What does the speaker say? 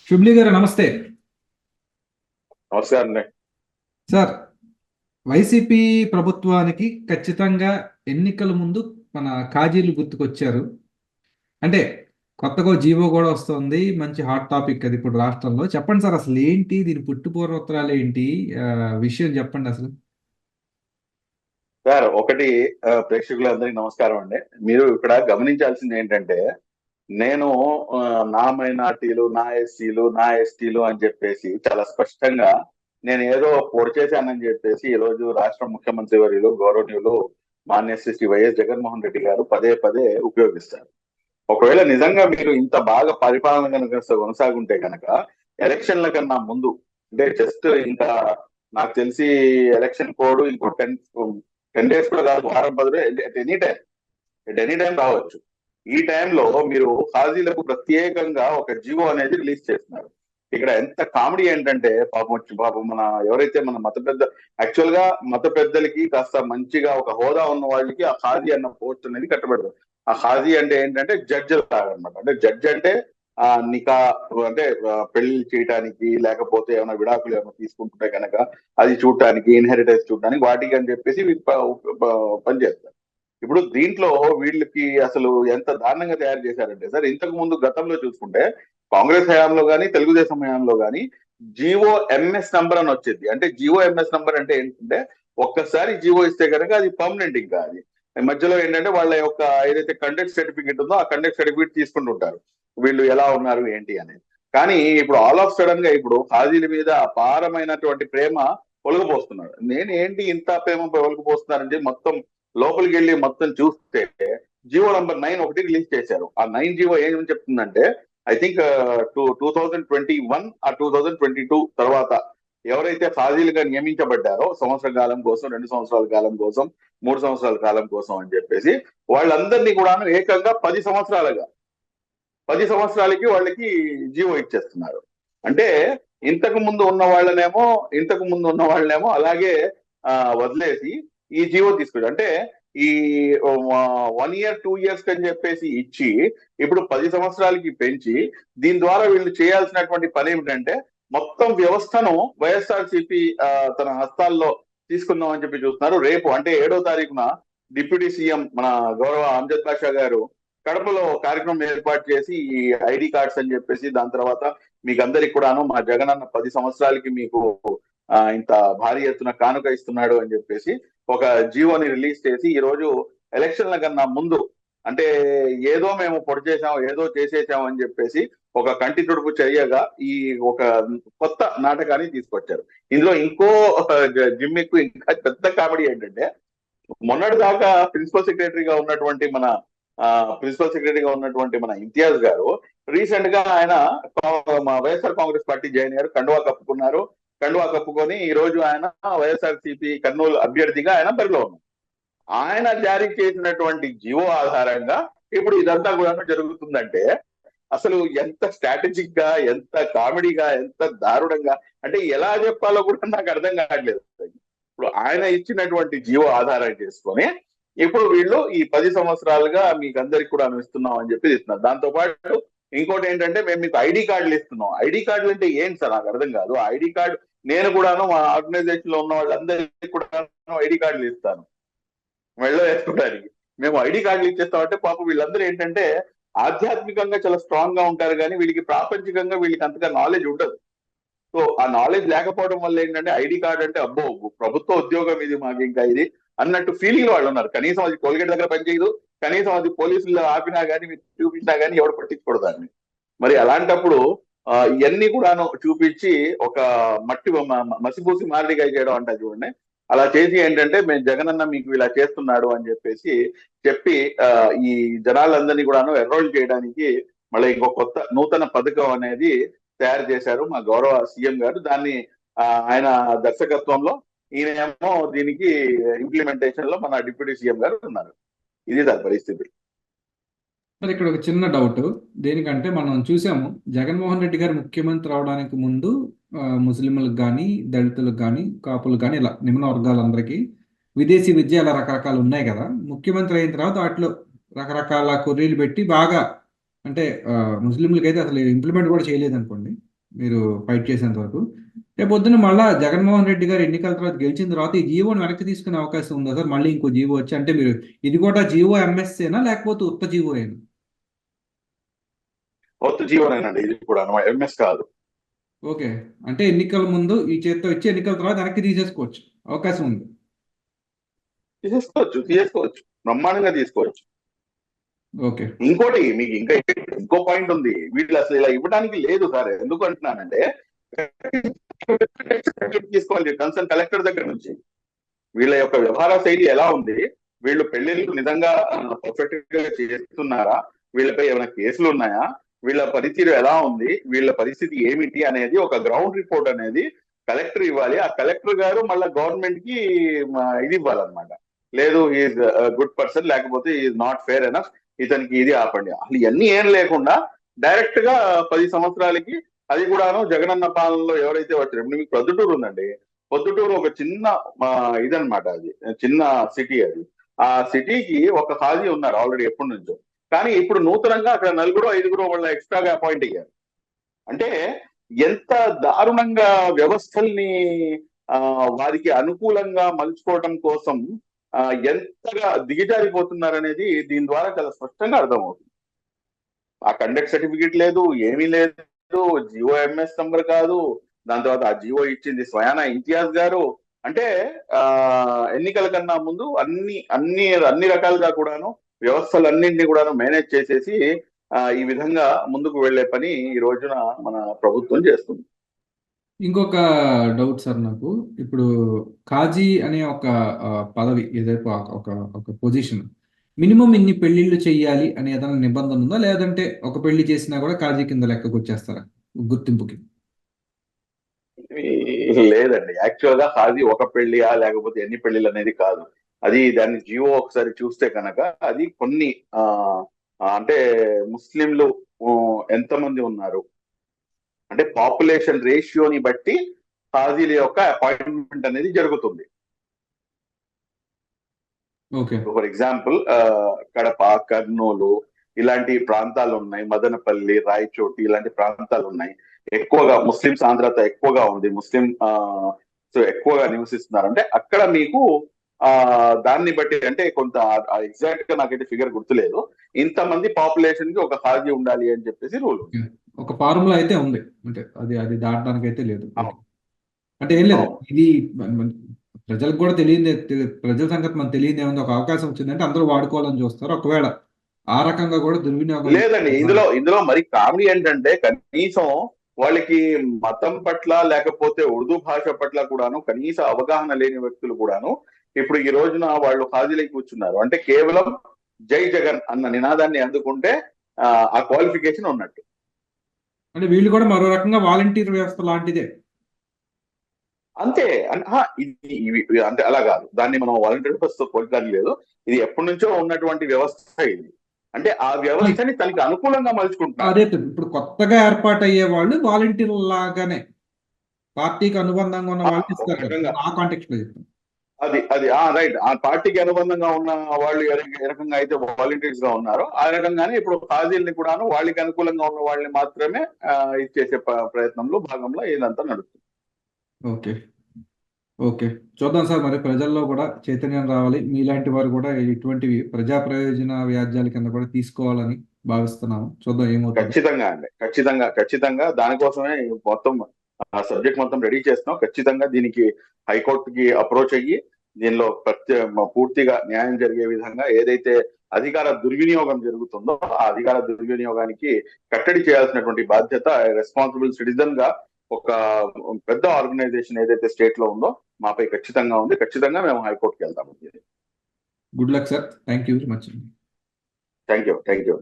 షుబ్లీ గారు నమస్తే. నమస్కారం అండి. సార్, వైసీపీ ప్రభుత్వానికి ఖచ్చితంగా ఎన్నికల ముందు మన కాజీలు గుర్తుకొచ్చారు. అంటే కొత్తగా జీవో కూడా వస్తుంది. మంచి హాట్ టాపిక్ అది ఇప్పుడు రాష్ట్రంలో. చెప్పండి సార్, అసలు ఏంటి దీని పుట్టు పూర్వోత్తరాలు ఏంటి? విషయం చెప్పండి అసలు. సార్ ఒకటి, ప్రేక్షకులందరికీ నమస్కారం అండి. మీరు ఇక్కడ గమనించాల్సింది ఏంటంటే, నేను ఆ, నా మైనార్టీలు, నా ఎస్సీలు, నా ఎస్టీలు అని చెప్పేసి చాలా స్పష్టంగా నేను ఏదో పొడి చేశానని చెప్పేసి ఈ రోజు రాష్ట్ర ముఖ్యమంత్రి వర్యులు గౌరవనీయులు మాన్య శ్రీ వైఎస్ జగన్మోహన్ రెడ్డి గారు పదే పదే ఉపయోగిస్తారు. ఒకవేళ నిజంగా మీరు ఇంత బాగా పరిపాలన కనుక కొనసాగుంటే కనుక ఎలక్షన్ల కన్నా ముందు, అంటే జస్ట్ ఇంకా నాకు తెలిసి ఎలక్షన్ కోడ్ ఇంకో 10 డేస్ కూడా కాదు, వారం 10 రోజులు, ఎట్ ఎనీ టైం రావచ్చు. ఈ టైంలో మీరు హాజీలకు ప్రత్యేకంగా ఒక జియో అనేది రిలీజ్ చేస్తున్నారు. ఇక్కడ ఎంత కామెడీ ఏంటంటే, పాపం మన ఎవరైతే మన మత పెద్ద, యాక్చువల్ గా మత పెద్దలకి కాస్త మంచిగా ఒక హోదా ఉన్న వాళ్ళకి ఆ హాజీ అన్న పోస్ట్ అనేది కట్టబెడతారు. ఆ హాజీ అంటే ఏంటంటే జడ్జి లాగా అనమాట. అంటే జడ్జి అంటే నికా, అంటే పెళ్లి చేయడానికి, లేకపోతే ఏమైనా విడాకులు ఏమైనా తీసుకుంటుంటే కనుక అది చూడటానికి, ఇన్హెరిటెన్స్ చూడటానికి, వాటికి అని చెప్పేసి వీళ్ళు పనిచేస్తారు. ఇప్పుడు దీంట్లో వీళ్ళకి అసలు ఎంత దారుణంగా తయారు చేశారంటే సార్, ఇంతకు ముందు గతంలో చూసుకుంటే కాంగ్రెస్ హయాంలో కానీ తెలుగుదేశం హయాంలో కానీ జిఓ ఎంఎస్ నంబర్ అని వచ్చేది. అంటే జిఓ ఎంఎస్ నంబర్ అంటే ఏంటంటే, ఒక్కసారి జిఓ ఇస్తే కనుక అది పర్మనెంట్. ఇంకా అది మధ్యలో ఏంటంటే వాళ్ళ యొక్క ఏదైతే కండక్ట్ సర్టిఫికేట్ ఉందో ఆ కండక్ట్ సర్టిఫికేట్ తీసుకుంటుంటారు, వీళ్ళు ఎలా ఉన్నారు ఏంటి అనేది. కానీ ఇప్పుడు ఆల్ ఆఫ్ సడన్ గా ఇప్పుడు హాజీల మీద అపారమైనటువంటి ప్రేమ ఒలగపోస్తున్నారు. నేను ఏంటి ఇంత ప్రేమ ఒలగపోస్తున్నారంటే, మొత్తం లోపలికి వెళ్ళి మొత్తం చూస్తే జియో నంబర్ 9 ఒకటి రిలీజ్ చేశారు. ఆ 9 జియో ఏమని చెప్తుందంటే, ఐ థింక్ 2021 ఆ 2022 తర్వాత ఎవరైతే ఫాజీలుగా నియమించబడ్డారో సంవత్సర కాలం కోసం, 2 సంవత్సరాల కాలం కోసం, 3 సంవత్సరాల కాలం కోసం అని చెప్పేసి వాళ్ళందరినీ కూడా ఏకంగా 10 సంవత్సరాలుగా 10 సంవత్సరాలకి వాళ్ళకి జీవో ఇచ్చేస్తున్నారు. అంటే ఇంతకు ముందు ఉన్న వాళ్ళనేమో అలాగే వదిలేసి ఈ జీవో తీసుకొచ్చారు. అంటే ఈ 1 ఇయర్ 2 ఇయర్స్ అని చెప్పేసి ఇచ్చి ఇప్పుడు 10 సంవత్సరాలకి పెంచి, దీని ద్వారా వీళ్ళు చేయాల్సినటువంటి పని ఏమిటంటే మొత్తం వ్యవస్థను వైఎస్ఆర్సీపీ తన హస్తాల్లో తీసుకుందాం అని చెప్పి చూస్తున్నారు. రేపు అంటే 7వ తారీఖున డిప్యూటీ సీఎం మన గౌరవ అంజద్ బాషా గారు కడపలో కార్యక్రమం ఏర్పాటు చేసి ఈ ఐడి కార్డ్స్ అని చెప్పేసి, దాని తర్వాత మీకు అందరికి కూడాను మా జగన్ అన్న 10 సంవత్సరాలకి మీకు ఇంత భారీ ఎత్తున కానుక ఇస్తున్నాడు అని చెప్పేసి ఒక జీవోని రిలీజ్ చేసి ఈ రోజు ఎలక్షన్ల కన్నా ముందు, అంటే ఏదో మేము పొడి చేసాం, ఏదో చేసేసాం అని చెప్పేసి ఒక కంటి తుడుపు చర్యగా ఈ ఒక కొత్త నాటకాన్ని తీసుకొచ్చారు. ఇందులో ఇంకో జిమ్మిక్కు, ఇంకా పెద్ద కామెడీ ఏంటంటే, మొన్నటి దాకా ప్రిన్సిపల్ సెక్రటరీగా ఉన్నటువంటి మన ఇంతియాజ్ గారు రీసెంట్ గా ఆయన వైఎస్ఆర్ కాంగ్రెస్ పార్టీ జాయిన్ అయ్యారు, కండువా కప్పుకున్నారు. కండువా కప్పుకొని ఈ రోజు ఆయన వైఎస్ఆర్ సిపి కర్నూలు అభ్యర్థిగా ఆయన బరిలో ఉన్నారు. ఆయన జారీ చేసినటువంటి జియో ఆధారంగా ఇప్పుడు ఇదంతా కూడా జరుగుతుందంటే, అసలు ఎంత స్ట్రాటజిక్ గా, ఎంత కామెడీగా, ఎంత దారుణంగా, అంటే ఎలా చెప్పాలో కూడా నాకు అర్థం కావట్లేదు. ఇప్పుడు ఆయన ఇచ్చినటువంటి జియో ఆధారం చేసుకొని ఇప్పుడు వీళ్ళు ఈ 10 సంవత్సరాలుగా మీకు అందరికి కూడా ఇస్తున్నాం అని చెప్పి ఇస్తున్నారు. దాంతో పాటు ఇంకోటి ఏంటంటే, మేము మీకు ఐడి కార్డులు ఇస్తున్నాం. ఐడి కార్డులు అంటే ఏంటి సార్, నాకు అర్థం కాదు. ఐడి కార్డు నేను కూడాను మా ఆర్గనైజేషన్ లో ఉన్న వాళ్ళందరికీ కూడా ఐడి కార్డులు ఇస్తాను మెళ్ళో వేసుకోవడానికి. మేము ఐడి కార్డులు ఇచ్చేస్తామంటే పాపం వీళ్ళందరూ ఏంటంటే ఆధ్యాత్మికంగా చాలా స్ట్రాంగ్ గా ఉంటారు, కానీ వీళ్ళకి ప్రాపంచికంగా వీళ్ళకి అంతగా నాలెడ్జ్ ఉండదు. సో ఆ నాలెడ్జ్ లేకపోవడం వల్ల ఏంటంటే ఐడి కార్డ్ అంటే అబ్బో ప్రభుత్వ ఉద్యోగం ఇది మాకు ఇంకా ఇది అన్నట్టు ఫీలింగ్ వాళ్ళు ఉన్నారు. కనీసం అది టోల్గేట్ దగ్గర పనిచేయదు, కనీసం అది పోలీసులు ఆపినా కానీ మీరు చూపించినా కానీ ఎవరు పట్టించుకోడు దాన్ని. మరి అలాంటప్పుడు ఇవన్నీ కూడాను చూపించి ఒక మసిపూసి మారడిగా చేయడం అంటే చూడండి, అలా చేసి ఏంటంటే మేము జగనన్న మీకు ఇలా చేస్తున్నాడు అని చెప్పేసి చెప్పి ఆ, ఈ జనాలందరినీ కూడాను ఎన్రోల్ చేయడానికి మళ్ళీ ఇంకో కొత్త నూతన పథకం అనేది తయారు చేశారు మా గౌరవ సీఎం గారు. దాన్ని ఆయన దర్శకత్వంలో ఈయనేమో దీనికి ఇంప్లిమెంటేషన్ లో మన డిప్యూటీ సీఎం గారు ఉన్నారు. ఇది దాని పరిస్థితి. మరి ఇక్కడ ఒక చిన్న డౌట్. దేనికంటే మనం చూసాము, జగన్మోహన్ రెడ్డి గారు ముఖ్యమంత్రి అవడానికి ముందు ముస్లింలకు కానీ, దళితులకు కానీ, కాపులకు కానీ, ఇలా నిమ్న వర్గాలందరికీ విదేశీ విద్య అలా రకరకాలు ఉన్నాయి కదా. ముఖ్యమంత్రి అయిన తర్వాత వాటిలో రకరకాల కొర్రీలు పెట్టి బాగా, అంటే ముస్లింలకి అయితే అసలు ఇంప్లిమెంట్ కూడా చేయలేదు అనుకోండి. మీరు ఫైట్ చేసేంత వరకు. రేపు పొద్దున్న మళ్ళా జగన్మోహన్ రెడ్డి గారు ఎన్నికల తర్వాత గెలిచిన తర్వాత ఈ జీవోని వెనక్కి తీసుకునే అవకాశం ఉందా సార్? మళ్ళీ ఇంకో జీవో వచ్చి అంటే మీరు ఇది కూడా జీవో ఎంఎస్ఏనా లేకపోతే ఉత్త జీవో అయినా? కొత్త జీవోనేనండి ఇది కూడా, ఎంఎస్ కాదు. ఓకే. అంటే ఎన్నికల ముందు ఈ చేత్తో ఇచ్చి ఎన్నికల తర్వాత వెనక్కి తీసేసుకోవచ్చు, అవకాశం ఉంది. తీసేసుకోవచ్చు, బ్రహ్మాండంగా తీసుకోవచ్చు. ఓకే. ఇంకోటి మీకు ఇంకో పాయింట్ ఉంది. వీళ్ళు అసలు ఇలా ఇవ్వడానికి లేదు సార్. ఎందుకు అంటున్నానంటే తీసుకోవాలి కన్సర్న్ కలెక్టర్ దగ్గర నుంచి. వీళ్ళ యొక్క వ్యవహార శైలి ఎలా ఉంది, వీళ్ళు పెళ్లిళ్ళు నిజంగా పర్ఫెక్ట్ గా చేస్తున్నారా, వీళ్ళపై ఏమైనా కేసులు ఉన్నాయా, వీళ్ళ పనితీరు ఎలా ఉంది, వీళ్ళ పరిస్థితి ఏమిటి అనేది ఒక గ్రౌండ్ రిపోర్ట్ అనేది కలెక్టర్ ఇవ్వాలి. ఆ కలెక్టర్ గారు మళ్ళీ గవర్నమెంట్ కి ఇది ఇవ్వాలన్నమాట. లేదు ఈజ్ గుడ్ పర్సన్, లేకపోతే ఈజ్ నాట్ ఫేర్ ఎనఫ్, ఇతనికి ఇది ఆపండి. అసలు ఇవన్నీ ఏం లేకుండా డైరెక్ట్ గా 10 సంవత్సరాలకి, అది కూడాను జగనన్న పాలనలో ఎవరైతే వచ్చారు. ఇప్పుడు మీకు ప్రొద్దుటూరు ఉందండి. పొద్దుటూరు ఒక చిన్న ఇదనమాట, అది చిన్న సిటీ. అది ఆ సిటీకి ఒక హాజీ ఉన్నారు ఆల్రెడీ ఎప్పటి నుంచో. కానీ ఇప్పుడు నూతనంగా అక్కడ 4-5 వాళ్ళ ఎక్స్ట్రాగా అపాయింట్ అయ్యారు. అంటే ఎంత దారుణంగా వ్యవస్థల్ని వారికి అనుకూలంగా మలుచుకోవటం కోసం ఎంతగా దిగజారిపోతున్నారనేది దీని ద్వారా చాలా స్పష్టంగా అర్థమవుతుంది. ఆ కండక్ట్ సర్టిఫికేట్ లేదు, ఏమీ లేదు, జియో ఎంఎస్ నంబర్ కాదు. దాని తర్వాత ఆ జియో ఇచ్చింది స్వయానా ఇంతియాజ్ గారు. అంటే ఎన్నికల కన్నా ముందు అన్ని అన్ని అన్ని రకాలుగా కూడాను వ్యవస్థలన్నింటినీ కూడాను మేనేజ్ చేసేసి ఈ విధంగా ముందుకు వెళ్లే పని ఈ రోజున మన ప్రభుత్వం చేస్తుంది. ఇంకొక డౌట్ సార్ నాకు. ఇప్పుడు కాజీ అనే ఒక పదవి ఏదైతే ఒక ఒక పొజిషన్ మినిమం ఇన్ని పెళ్లిళ్ళు చెయ్యాలి అనే ఏదైనా నిబంధన ఉందా, లేదంటే ఒక పెళ్లి చేసినా కూడా కాజీ కింద లెక్కకు వచ్చేస్తారా గుర్తింపుకి? లేదండి, యాక్చువల్ గా హాజీ ఒక పెళ్లియా లేకపోతే ఎన్ని పెళ్లిళ్ళు అనేది కాదు. అది దాన్ని జియో ఒకసారి చూస్తే కనుక అది కొన్ని అంటే ముస్లింలు ఎంతమంది ఉన్నారు అంటే పాపులేషన్ రేషియోని బట్టి హాజీల యొక్క అపాయింట్మెంట్ అనేది జరుగుతుంది. ఫర్ ఎగ్జాంపుల్ కడప, కర్నూలు ఇలాంటి ప్రాంతాలు ఉన్నాయి, మదనపల్లి, రాయచోటి ఇలాంటి ప్రాంతాలు ఉన్నాయి. ఎక్కువగా ముస్లిం సాంద్రత ఎక్కువగా ఉంది, ముస్లిం ఎక్కువగా నివసిస్తున్నారు. అంటే అక్కడ మీకు దాన్ని బట్టి అంటే కొంత ఎగ్జాక్ట్ గా నాకైతే ఫిగర్ గుర్తులేదు, ఇంతమంది పాపులేషన్ కి ఒక హాజీ ఉండాలి అని చెప్పేసి రూల్. ఒక ఫార్ములా అయితే ఉంది, అంటే అది అది దాటడానికి అయితే లేదు. అంటే ఏం లేదు, ఇది ప్రజలకు కూడా తెలియదు, ప్రజల సంగతి మనకు తెలియదు ఏముంది. ఒక అవకాశం వచ్చిందంటే అందరూ వాడుకోవాలని చూస్తారు. ఒకవేళ ఆ రకంగా కూడా దుర్వినియోగం లేదండి. ఇందులో మరి కామెడీ ఏంటంటే కనీసం వాళ్ళకి మతం పట్ల లేకపోతే ఉర్దూ భాష పట్ల కూడాను కనీస అవగాహన లేని వ్యక్తులు కూడాను ఇప్పుడు ఈ రోజున వాళ్ళు హాజీలై కూర్చున్నారు. అంటే కేవలం జై జగన్ అన్న నినాదాన్ని అందుకుంటే ఆ క్వాలిఫికేషన్ ఉన్నట్టు. అంటే వీళ్ళు కూడా మరో రకంగా వాలంటీర్ వ్యవస్థ లాంటిదే అంతే. ఇది అంటే అలా కాదు, దాన్ని మనం వాలంటీర్ వ్యవస్థ పోల్చడానికి లేదు. ఇది ఎప్పటి నుంచో ఉన్నటువంటి వ్యవస్థ ఇది. అంటే ఆ వ్యవస్థని తనకి అనుకూలంగా మలుచుకుంటున్నారు. అదే ఇప్పుడు కొత్తగా ఏర్పాటు అయ్యే వాళ్ళు వాలంటీర్ లాగానే పార్టీకి అనుబంధంగా ఉన్న వాళ్ళు ఇస్తారు కదా, ఆ కాంటెక్స్ట్ లో చెప్తాను. అది రైట్. ఆ పార్టీకి అనుబంధంగా ఉన్న వాళ్ళు ఏ రకంగా అయితే వాలంటీర్స్ గా ఉన్నారో ఆ రకంగానే ఇప్పుడు హాజీల్ని కూడాను వాళ్ళకి అనుకూలంగా ఉన్న వాళ్ళని మాత్రమే ఇది చేసే ప్రయత్నంలో భాగంలో ఇదంతా నడుస్తుంది. ఓకే ఓకే, చూద్దాం సార్. మరి ప్రజల్లో కూడా చైతన్యం రావాలి, మీలాంటి వారు కూడా ఇటువంటివి ప్రజా ప్రయోజన వ్యాజ్యాల కింద కూడా తీసుకోవాలని భావిస్తున్నాము. చూద్దాం ఏమవుతుంది. ఖచ్చితంగా అండి, ఖచ్చితంగా దానికోసమే మొత్తం సబ్జెక్ట్ మొత్తం రెడీ చేస్తున్నాం. ఖచ్చితంగా దీనికి హైకోర్టుకి అప్రోచ్ అయ్యి దీనిలో పూర్తిగా న్యాయం జరిగే విధంగా ఏదైతే అధికార దుర్వినియోగం జరుగుతుందో ఆ అధికార దుర్వినియోగానికి కట్టడి చేయాల్సినటువంటి బాధ్యత రెస్పాన్సిబుల్ సిటిజన్ గా ఒక పెద్ద ఆర్గనైజేషన్ ఏదైతే స్టేట్ లో ఉందో మాపై ఖచ్చితంగా ఉంది. ఖచ్చితంగా మేము హైకోర్టుకి వెళ్తాము. Good luck sir. Thank you very much. Thank you.